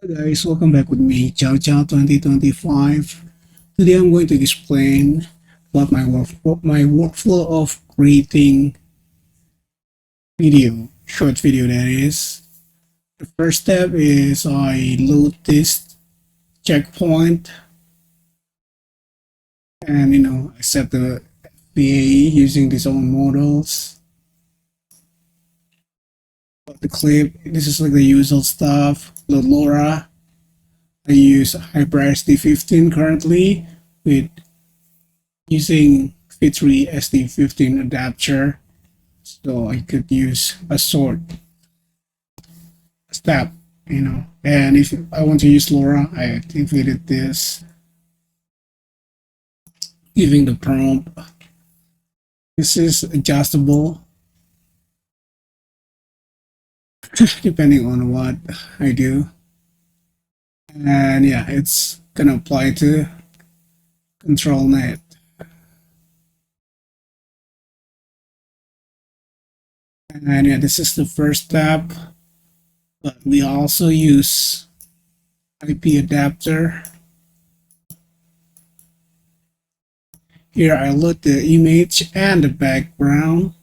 Hi guys, welcome back with me, Chow Chow 2025. Today I'm going to explain what my workflow of creating video, short video that is. The first step is I load this checkpoint and I set the FBAE using these own models. The clip, this is like the usual stuff. Load LoRa. I use HyperSD 15 currently with using Fit3 SD15 adapter, so I could use a short step, and if I want to use LoRa, I activated this, giving the prompt. This is adjustable depending on what I do, and yeah, it's gonna apply to ControlNet. And yeah, this is the first step, but we also use IP adapter. Here I load the image and the background.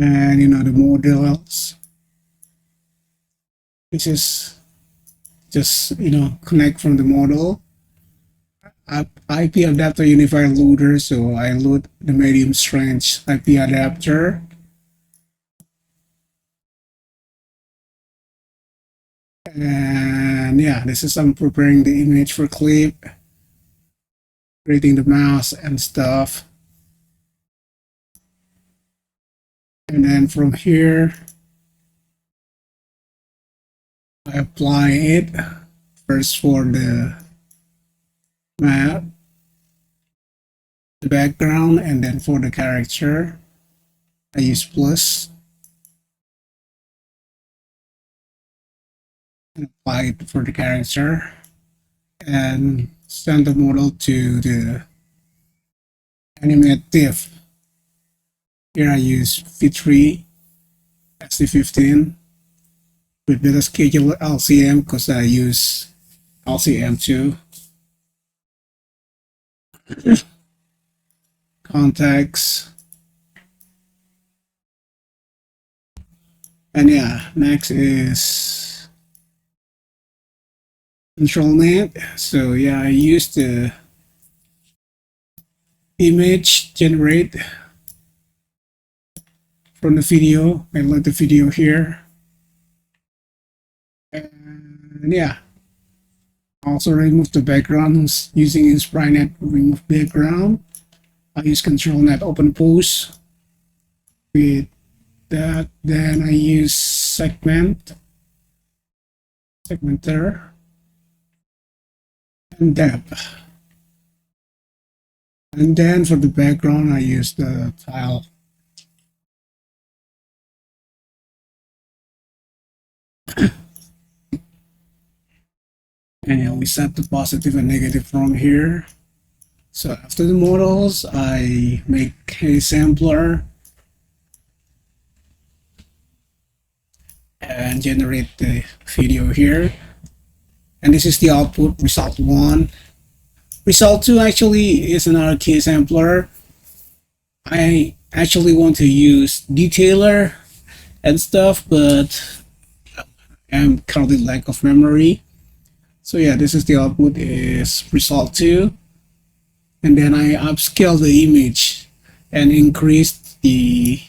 And the models. This is just connect from the model. IP adapter unifier loader, so I load the medium strength IP adapter. And yeah, this is I'm preparing the image for clip, creating the mouse and stuff. And then from here, I apply it first for the map, the background, and then for the character, I use plus and apply it for the character and send the model to the AnimationDiff. Here I use Fit3 SD15 with better schedule LCM because I use LCM too. Contacts. And yeah, next is ControlNet. So yeah, I use the image generate from the video. I load the video here. And yeah, also remove the backgrounds using Insprynet remove background. I use ControlNet open pose with that. Then I use segmenter and depth. And then for the background, I use the tile. And we set the positive and negative from here. So after the models, I make a sampler and generate the video here. And this is the output, result 1. Result 2 actually is another key sampler. I actually want to use detailer and stuff, but I'm currently lack of memory. So yeah, this is the output, is result 2. And then I upscale the image and increase the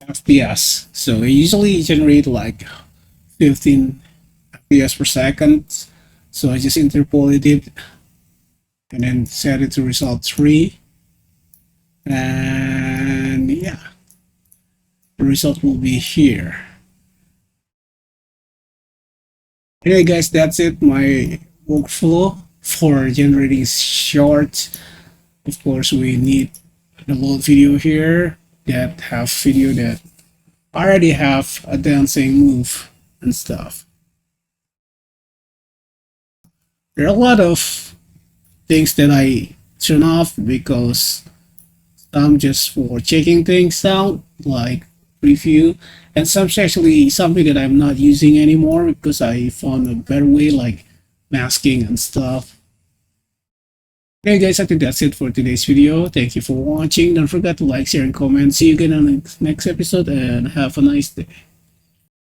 FPS. So I usually generate like 15 FPS per second. So I just interpolate it and then set it to result 3. And yeah, the result will be here. Anyway guys, that's it, my workflow for generating short. Of course, we need the load video here that have video that already have a dancing move and stuff. There are a lot of things that I turn off because some just for checking things out, like preview, and some actually something that I'm not using anymore because I found a better way, like masking and stuff. Okay guys, I think that's it for today's video. Thank you for watching. Don't forget to like, share, and comment. See you again on the next episode, and have a nice day.